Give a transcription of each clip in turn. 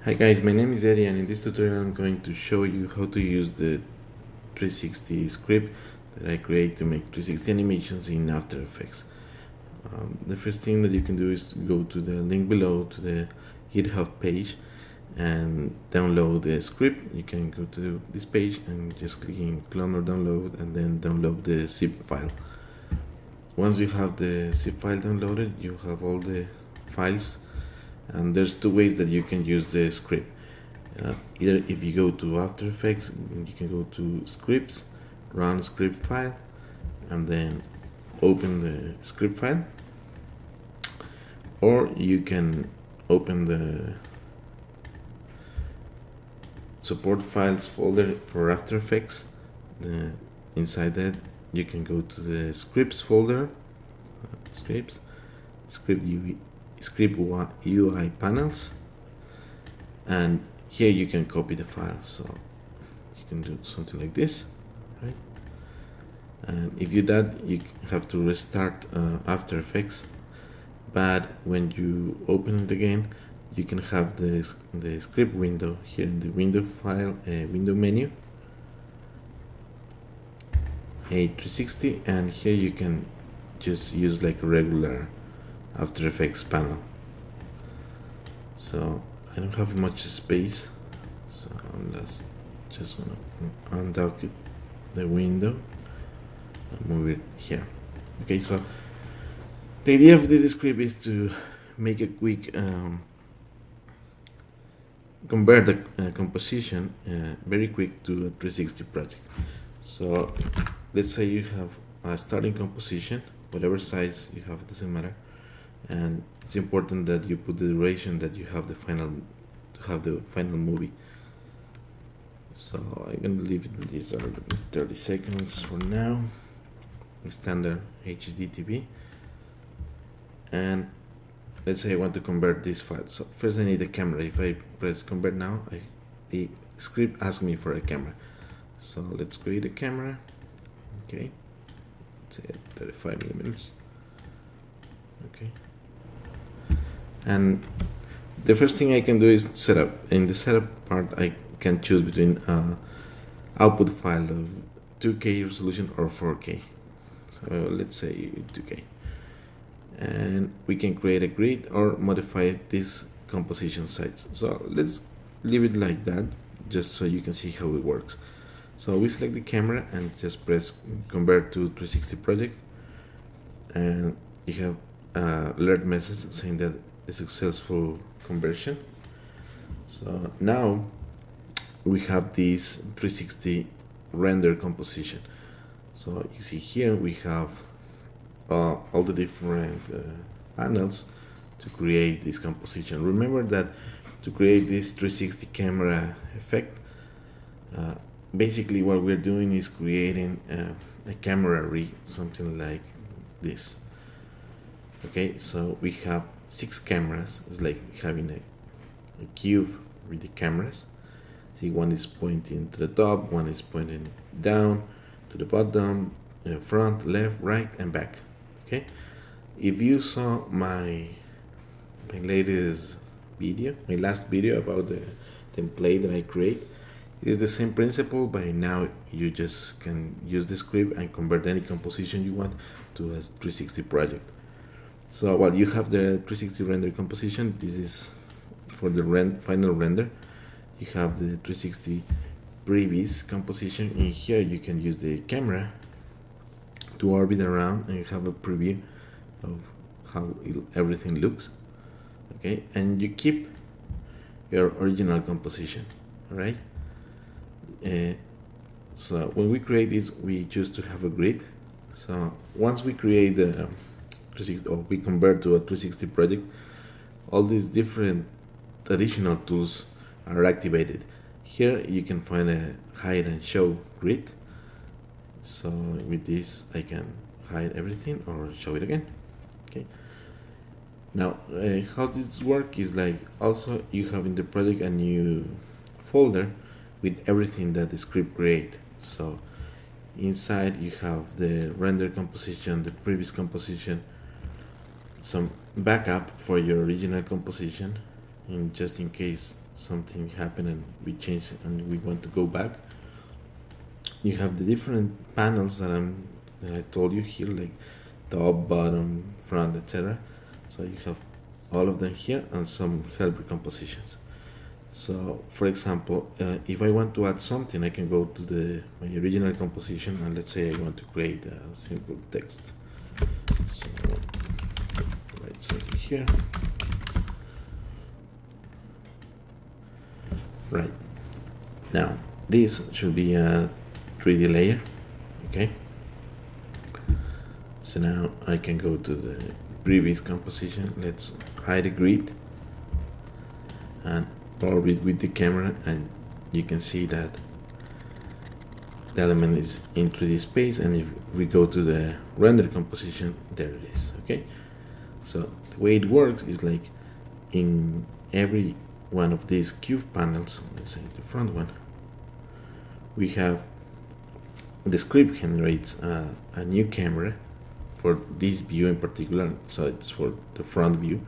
Hi guys, my name is Eddie and in this tutorial I'm going to show you how to use the 360 script that I create to make 360 animations in After Effects. The first thing that you can do is go to the link below to the GitHub page and download the script. You can go to this page and just click in clone or download and then download the zip file. Once you have the zip file downloaded, you have all the files. And there's two ways that you can use the script. Either if you go to After Effects, you can go to Scripts, Run Script File, and then open the script file. Or you can open the support files folder for After Effects. Inside that, you can go to the Scripts folder, Scripts, Script UI panels, and here you can copy the file. So you can do something like this, right? And if you do that, you have to restart After Effects, but when you open it again, you can have the script window here in the window file window menu, ey360, and here you can just use like a regular After Effects panel. So I don't have much space, so I'm just gonna undock the window and move it here. Okay, so the idea of this script is to make a quick convert the composition very quick to a 360 project. So let's say you have a starting composition, whatever size you have, it doesn't matter. And it's important that you put the duration that you have the final movie. So I'm gonna leave this 30 seconds for now. Standard HD TV. And let's say I want to convert this file. So first I need a camera. If I press convert now, the script asks me for a camera. So let's create a camera. Okay, let's say 35 millimeters. Okay. And the first thing I can do is setup. In the setup part, I can choose between output file of 2K resolution or 4K. So let's say 2K. And we can create a grid or modify this composition size. So let's leave it like that, just so you can see how it works. So we select the camera and just press convert to 360 project. And you have alert message saying that a successful conversion. So now we have this 360 render composition. So you see here we have all the different panels to create this composition. Remember that to create this 360 camera effect, basically what we're doing is creating a camera rig, something like this. Okay, so we have 6 cameras. It's like having a cube with the cameras. See, one is pointing to the top, one is pointing down to the bottom, front, left, right, and back. Okay, if you saw my latest video, my last video about the template that I create, it is the same principle. By now you just can use the script and convert any composition you want to a 360 project. So while you have the 360 render composition, this is for the final render. You have the 360 previous composition. In here you can use the camera to orbit around and you have a preview of how everything looks. Okay, and you keep your original composition. All right. So when we create this, we choose to have a grid. So once we create the or we convert to a 360 project, all these different additional tools are activated. Here you can find a hide and show grid. So with this I can hide everything or show it again. Okay. Now how this works is like, also you have in the project a new folder with everything that the script create. So inside you have the render composition, the previous composition, some backup for your original composition, just in case something happened and we change it and we want to go back, you have the different panels that I told you here, like top, bottom, front, etc. So you have all of them here and some helper compositions. So for example, if I want to add something, I can go to my original composition, and let's say I want to create a simple text. So write something here. Right. Now this should be a 3D layer. Okay. So now I can go to the previous composition. Let's hide the grid and orbit with the camera, and you can see that the element is in 3D space, and if we go to the render composition, there it is. Okay, so the way it works is like in every one of these cube panels, let's say the front one, we have the script generates a new camera for this view in particular, so it's for the front view,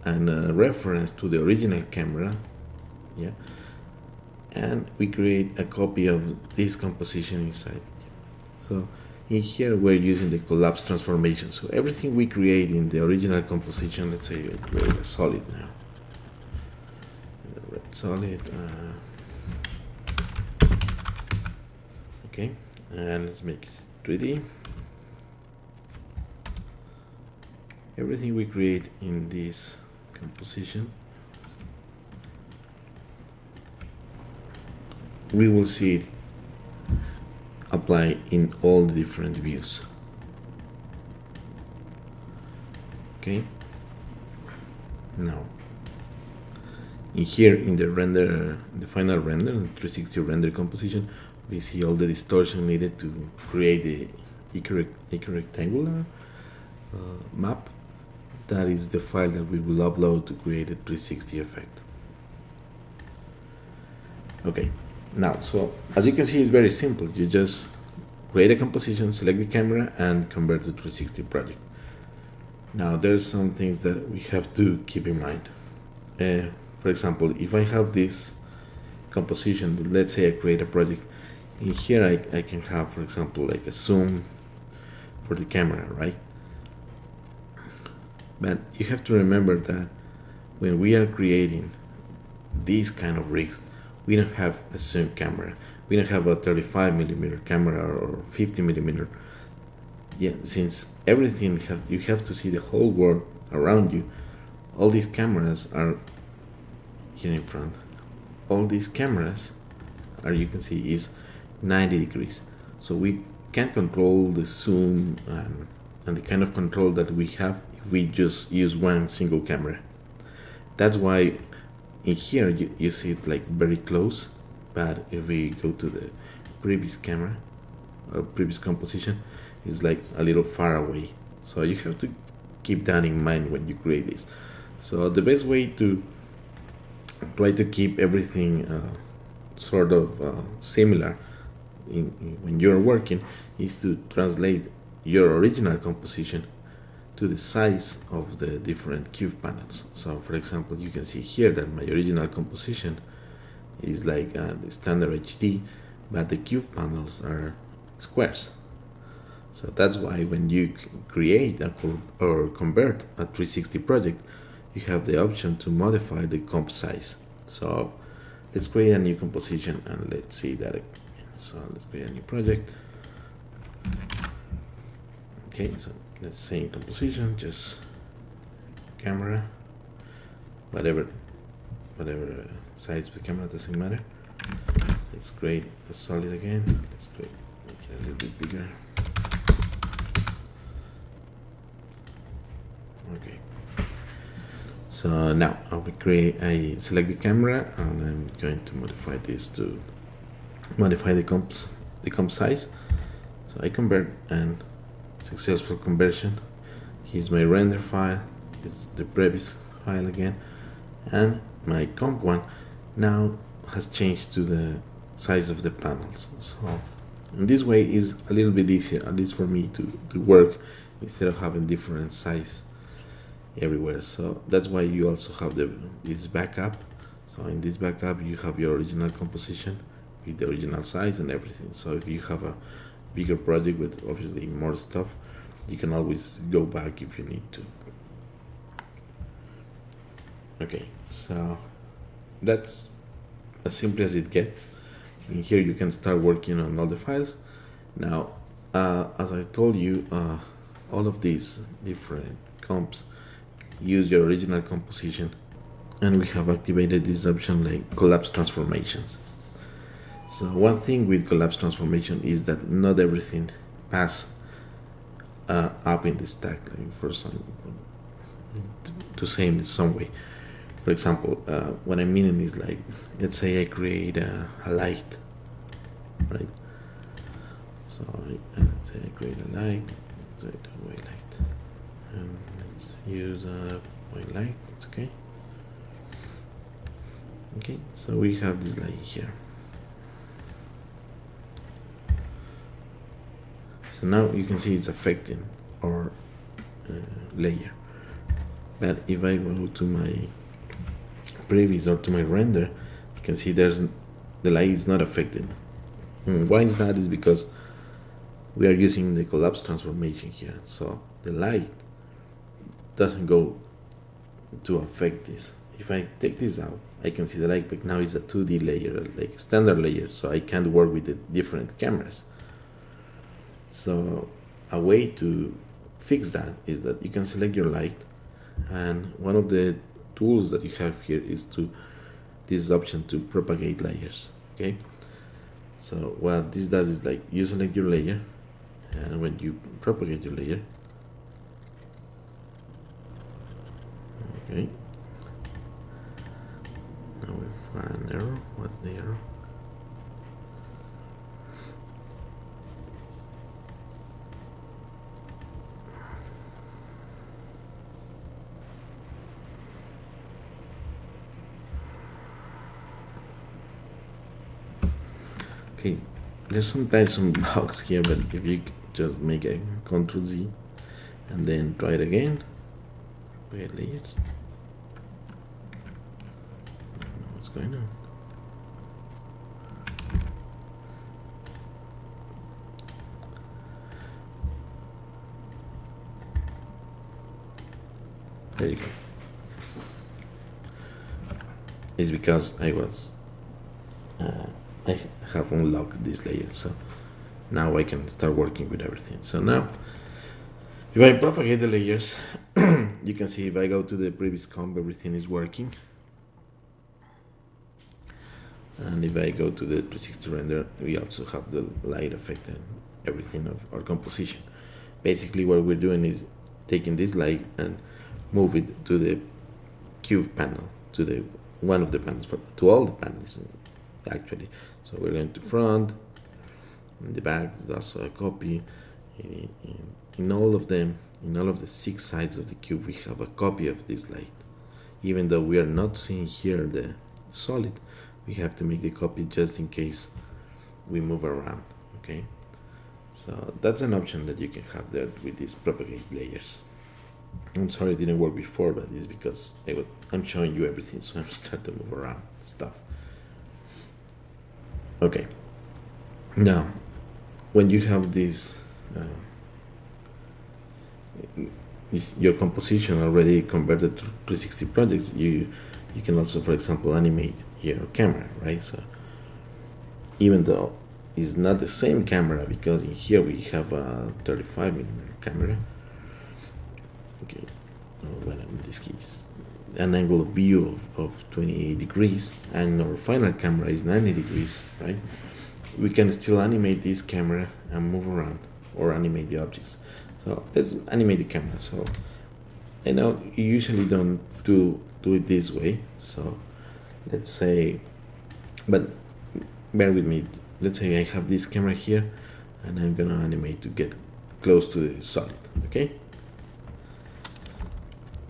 and a reference to the original camera, yeah, and we create a copy of this composition inside. So in here we're using the collapse transformation, so everything we create in the original composition, let's say I create a solid now, red solid, okay, and let's make it 3D. Everything we create in this composition, we will see it apply in all the different views. Okay, now in here in the render, the final render, the 360 render composition, we see all the distortion needed to create the equirectangular map. That is the file that we will upload to create a 360 effect. Okay, now, so as you can see, it's very simple. You just create a composition, select the camera, and convert to 360 project. Now, there's some things that we have to keep in mind. For example, if I have this composition, let's say I create a project, in here I can have, for example, like a zoom for the camera, right? But you have to remember that when we are creating these kind of rigs, we don't have a zoom camera. We don't have a 35mm camera or 50mm. Yeah, since everything you have to see the whole world around you. All these cameras are here in front. All these cameras, as you can see, is 90 degrees. So we can control the zoom and the kind of control that we have if we just use one single camera. That's why in here you see it's like very close, but if we go to the previous camera or previous composition, it's like a little far away. So you have to keep that in mind when you create this. So the best way to try to keep everything sort of similar when you're working is to translate your original composition to the size of the different cube panels. So for example, you can see here that my original composition is like the standard HD, but the cube panels are squares. So that's why when you create or convert a 360 project, you have the option to modify the comp size. So let's create a new composition and let's see that again. So let's create a new project. Okay, so let's say in composition, just camera, whatever size of the camera, doesn't matter. Let's create a solid again. Let's make it a little bit bigger. Okay. So now I select the camera and I'm going to modify this to modify the comp size. So I convert and successful conversion. Here's my render file. It's the previous file again, and my comp one now has changed to the size of the panels. So in this way is a little bit easier, at least for me, to work instead of having different sizes everywhere. So that's why you also have this backup, So in this backup, you have your original composition with the original size and everything. So if you have a bigger project with obviously more stuff, you can always go back if you need to. Okay, so that's as simple as it gets. In here you can start working on all the files. Now, as I told you, all of these different comps use your original composition, and we have activated this option like collapse transformations. So one thing with collapse transformation is that not everything pass up in the stack, like for some, to say in some way. For example, what I mean is like, let's say I create a light, right? So let's say I create a light, let's do it a white light, and let's use a white light. It's okay. Okay, so we have this light here. So now you can see it's affecting our layer. But if I go to my previous or to my render, you can see the light is not affected. Why is that? Is because we are using the collapse transformation here, so the light doesn't go to affect this. If I take this out, I can see the light, but now it's a 2D layer, like standard layer, so I can't work with the different cameras. So a way to fix that is that you can select your light, and one of the tools that you have here is this option to propagate layers. Okay, so what this does is like you select your layer, and when you propagate your layer, okay, now we find an error. What's the error? Okay, there's sometimes some bugs here, but if you just make a Ctrl Z and then try it again, create layers. I don't know what's going on. There you go. It's because I have unlocked this layer, so now I can start working with everything. So now, if I propagate the layers, you can see if I go to the previous comp, everything is working. And if I go to the 360 render, we also have the light effect and everything of our composition. Basically, what we're doing is taking this light and move it to the cube panel, to the one of the panels, to all the panels actually. So we're going to front, in the back there's also a copy. In all of them, in all of the 6 sides of the cube, we have a copy of this light. Even though we are not seeing here the solid, we have to make the copy just in case we move around. Okay, so that's an option that you can have there with these propagate layers. I'm sorry it didn't work before, but it's because I'm showing you everything, so I'm starting to move around stuff. Okay, now when you have this your composition already converted to 360 projects, you can also, for example, animate your camera, right? So even though it's not the same camera, because in here we have a 35mm camera, okay, well, in this case an angle of view of 28 degrees, and our final camera is 90 degrees, right? We can still animate this camera and move around, or animate the objects. So let's animate the camera. So I know you usually don't do it this way, so let's say, but bear with me, let's say I have this camera here and I'm gonna animate to get close to the solid. Okay,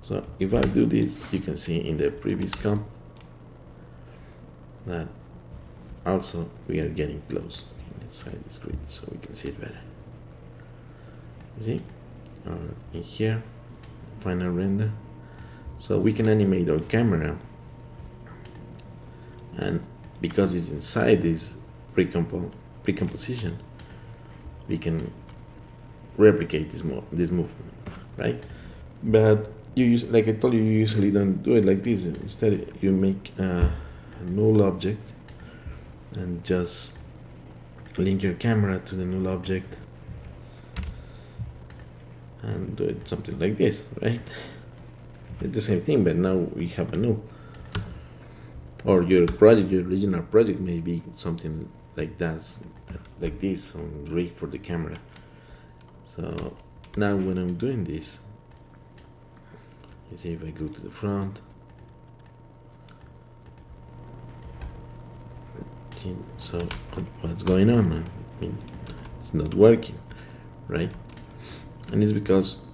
so if I do this, you can see in the previous comp that also we are getting close inside this grid, so we can see it better. You see, in here, final render, so we can animate our camera and because it's inside this precomposition, we can replicate this movement, right? But like I told you, you usually don't do it like this. Instead, you make a null object and just link your camera to the null object and do it something like this, right? It's the same thing, but now we have a null. Or your original project may be something like that, like this on rig for the camera. So now when I'm doing this, you see, if I go to the front, so what's going on? I mean, it's not working, right? And it's because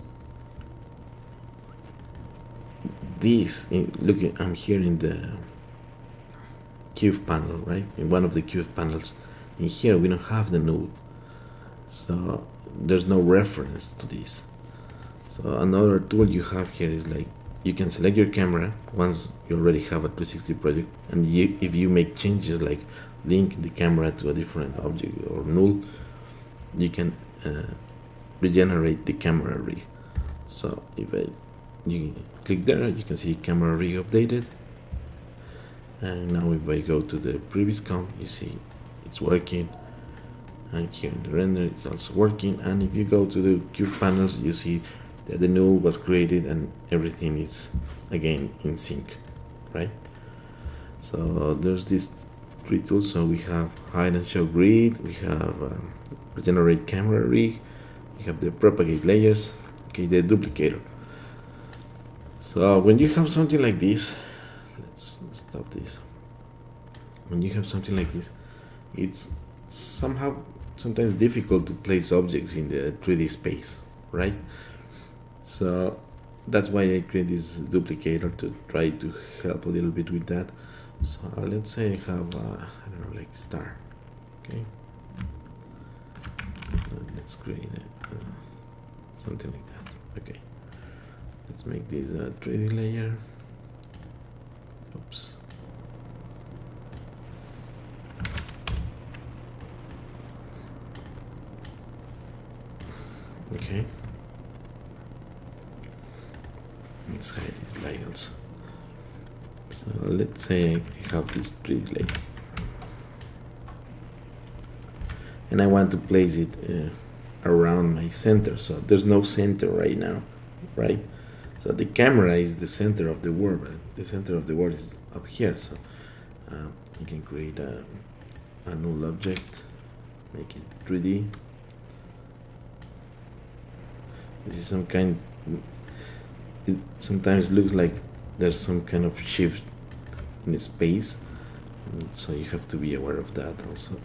look, I'm here in the cube panel, right? In one of the cube panels. In here we don't have the null, so there's no reference to this. So another tool you have here is like, you can select your camera once you already have a 360 project, and if you make changes like link the camera to a different object or null, you can regenerate the camera rig. So if you click there, you can see camera rig updated. And now if I go to the previous comp, you see it's working, and here in the render it's also working. And if you go to the cube panels, you see that the null was created and everything is again in sync, right? So there's these three tools. So we have hide and show grid, we have regenerate camera rig, we have the propagate layers, okay, the duplicator. So when you have something like this, let's stop this. When you have something like this, it's sometimes difficult to place objects in the 3D space, right? So that's why I create this duplicator, to try to help a little bit with that. So let's say I have I don't know, like star, okay, and let's create something like that. Okay, let's make this a 3D layer. Oops. Okay, let's hide these layers. So let's say I have this 3D layer and I want to place it around my center. So there's no center right now, right? So the camera is the center of the world, but the center of the world is up here. So you can create a null object, make it 3D. This is some kind. It sometimes looks like there's some kind of shift in the space, and so you have to be aware of that also.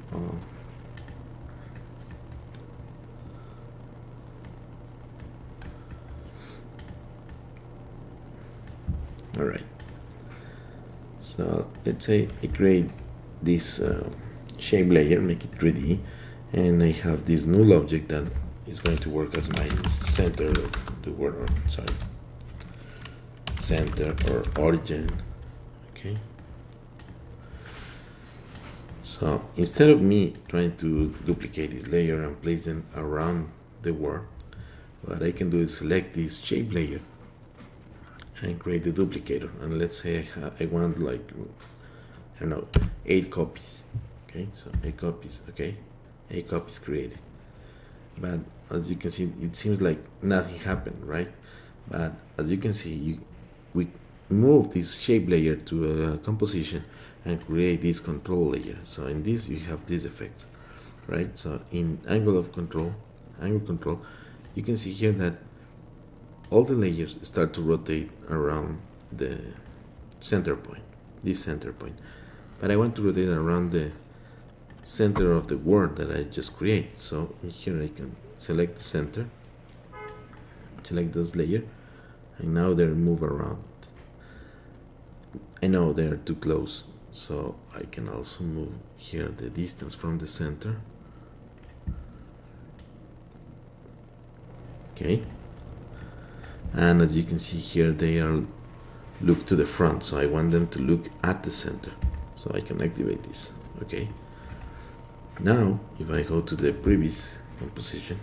All right. So let's say I create this shape layer, make it 3D, and I have this null object that is going to work as my center of the world. Sorry, center or origin. Okay. So instead of me trying to duplicate this layer and place them around the world, what I can do is select this shape layer and create the duplicator. And let's say I want, like, I don't know, 8 copies. Okay, so 8 copies. Okay, 8 copies created. But as you can see, it seems like nothing happened, right? But as you can see, we move this shape layer to a composition and create this control layer. So in this you have these effects, right? So in angle control, you can see here that all the layers start to rotate around the center point, this center point. But I want to rotate around the center of the world that I just created. So in here I can select the center, select this layer, and now they move around. I know they are too close, so I can also move here the distance from the center. Okay, and as you can see here, they are look to the front, so I want them to look at the center. so I can activate this. Okay, now if I go to the previous composition,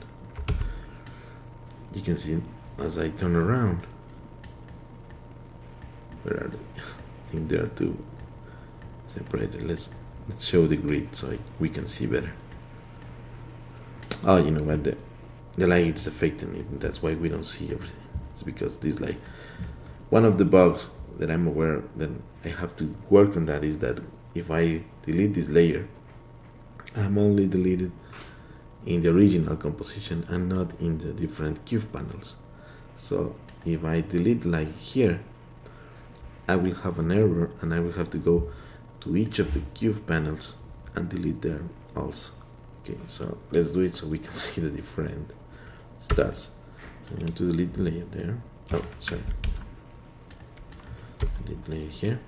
you can see as I turn around, where are they? I think they are too separated. Let's show the grid so we can see better. Oh, you know what, the light is affecting it, and that's why we don't see everything. It's because this light, one of the bugs that I'm aware that I have to work on, that is that if I delete this layer, I'm only deleted in the original composition and not in the different cube panels. So if I delete like here, I will have an error and I will have to go to each of the cube panels and delete them also. Okay, so let's do it so we can see the different stars. So I'm going to delete the layer there. Oh, sorry. Delete layer here.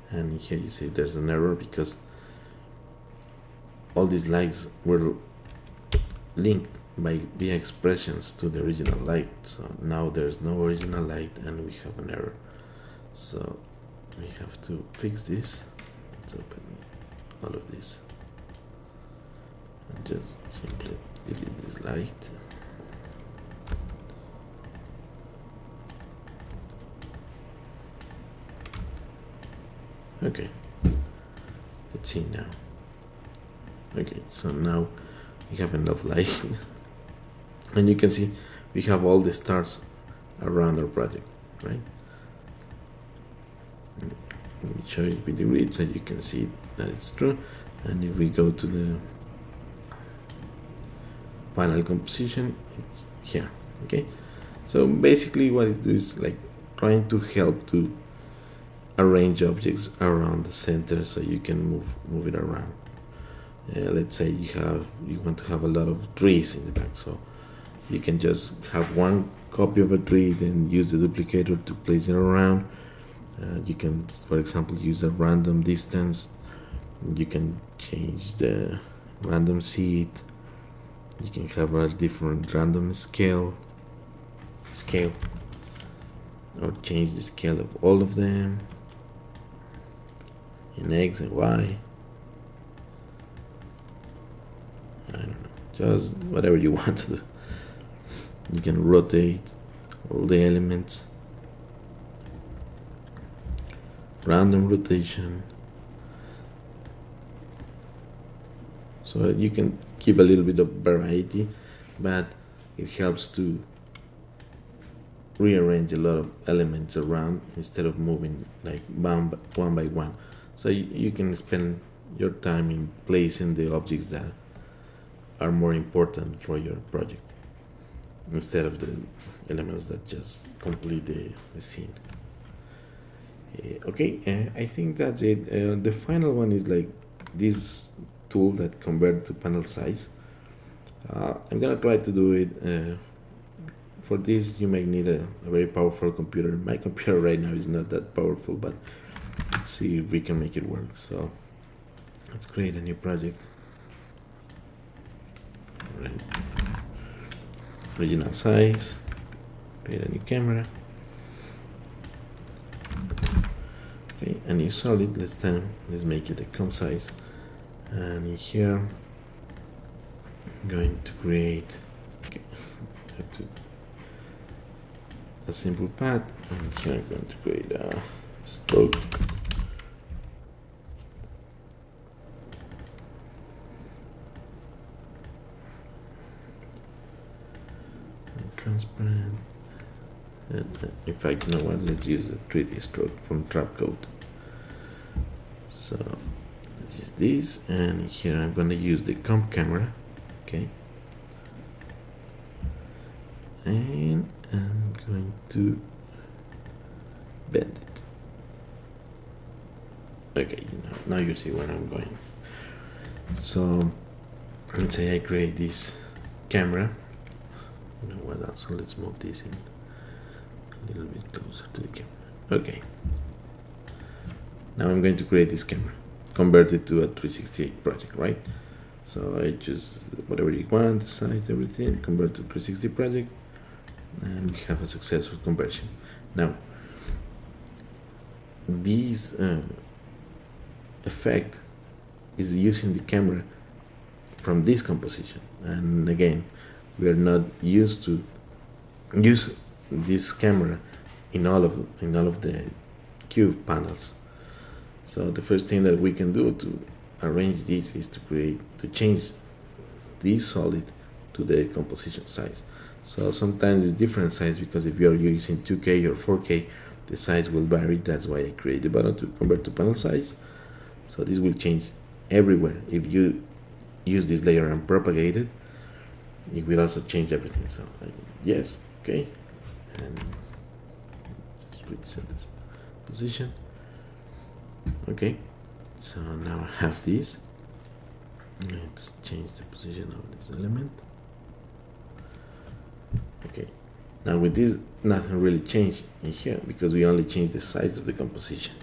And here you see there's an error because all these lights were linked by via expressions to the original light. So now there's no original light and we have an error. So we have to fix this. Let's open all of this and just simply delete this light. Okay, let's see now. Okay, so now we have enough light and you can see we have all the stars around our project, right? Let me show you with the grid so you can see that it's true. And if we go to the final composition, it's here. Okay, so basically what it does is like trying to help to arrange objects around the center so you can move it around. Let's say you want to have a lot of trees in the back, so you can just have one copy of a tree, then use the duplicator to place it around. You can, for example, use a random distance. You can change the random seed. You can have a different random scale, or change the scale of all of them in X and Y. I don't know, just whatever you want to do. You can rotate all the elements, random rotation, so you can keep a little bit of variety, but it helps to rearrange a lot of elements around instead of moving like one by one. So you can spend your time in placing the objects that are more important for your project instead of the elements that just complete the scene. Okay, I think that's it. The final one is like this tool that converts to panel size. I'm gonna try to do it. For this you may need a very powerful computer. My computer right now is not that powerful, but let's see if we can make it work. So let's create a new project. Right. Original size, create a new camera. Okay, a new solid. Let's make it a comp size, and in here I'm going to create a simple path, and here I'm going to create a stroke. Transparent. And in fact, you know what? Let's use the 3D stroke from Trapcode. So let's use this, and here I'm going to use the comp camera. Okay. And I'm going to bend it. Okay, now you see where I'm going. So let's say I create this camera. You know what else? So let's move this in a little bit closer to the camera. Okay. Now I'm going to create this camera, convert it to a 360 project, right? So I choose whatever you want, the size, everything, convert to 360 project, and we have a successful conversion. Now, this effect is using the camera from this composition, and again we are not used to use this camera in all of the cube panels. So the first thing that we can do to arrange this is to change this solid to the composition size. So sometimes it's different size, because if you are using 2K or 4K, the size will vary. That's why I create the button to convert to panel size. So this will change everywhere. If you use this layer and propagate it, it will also change everything. So yes, okay, and just reset this position. Okay, so now I have this. Let's change the position of this element. Okay, now with this, nothing really changed in here because we only changed the size of the composition.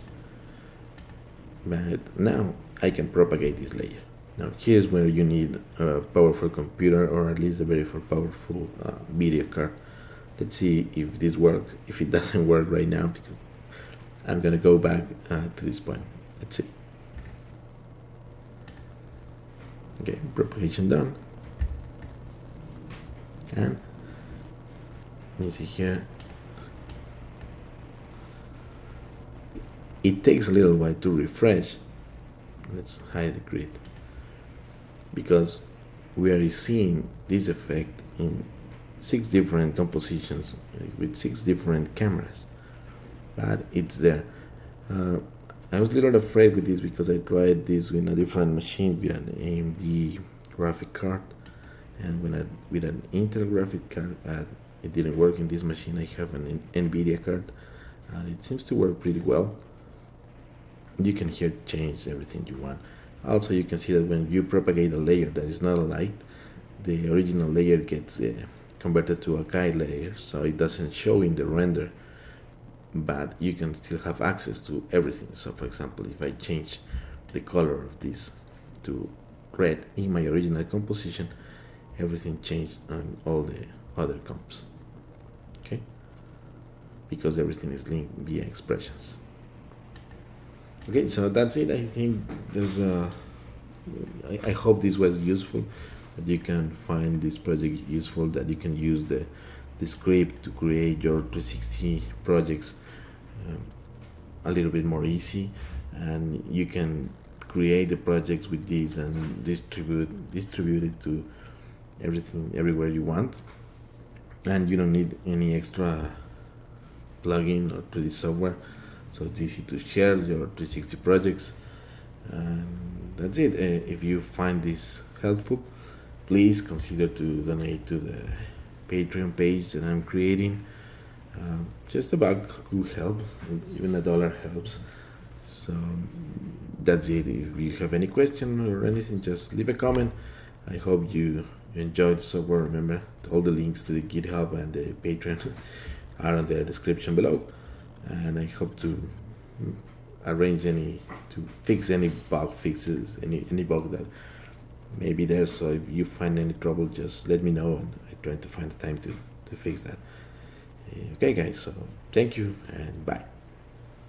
But now I can propagate this layer. Now here's where you need a powerful computer, or at least a very powerful video card. Let's see if this works. If it doesn't work right now, because I'm gonna go back to this point. Let's see. Okay, propagation done. And you see here, it takes a little while to refresh. Let's hide the grid, because we are seeing this effect in 6 different compositions with 6 different cameras, but it's there. I was a little afraid with this because I tried this with a different machine with an AMD graphic card, and with an Intel graphic card, it didn't work in this machine. I have an NVIDIA card, and it seems to work pretty well. You can here change everything you want. Also, you can see that when you propagate a layer that is not a light, the original layer gets converted to a guide layer, so it doesn't show in the render, but you can still have access to everything. So for example, if I change the color of this to red in my original composition, everything changed on all the other comps, okay, because everything is linked via expressions. Okay, so that's it. I think there's I hope this was useful, that you can find this project useful, that you can use the script to create your 360 projects a little bit more easy, and you can create the projects with this and distribute it to everywhere you want, and you don't need any extra plugin or 3D software. So it's easy to share your 360 projects, and that's it. If you find this helpful, please consider to donate to the Patreon page that I'm creating. Just a buck will help, even $1 helps. So that's it. If you have any question or anything, just leave a comment. I hope you enjoyed the software. Remember, all the links to the GitHub and the Patreon are in the description below. And I hope to fix any bug fixes, any bug that may be there. So if you find any trouble, just let me know, and I try to find the time to fix that. Okay guys, so thank you and bye.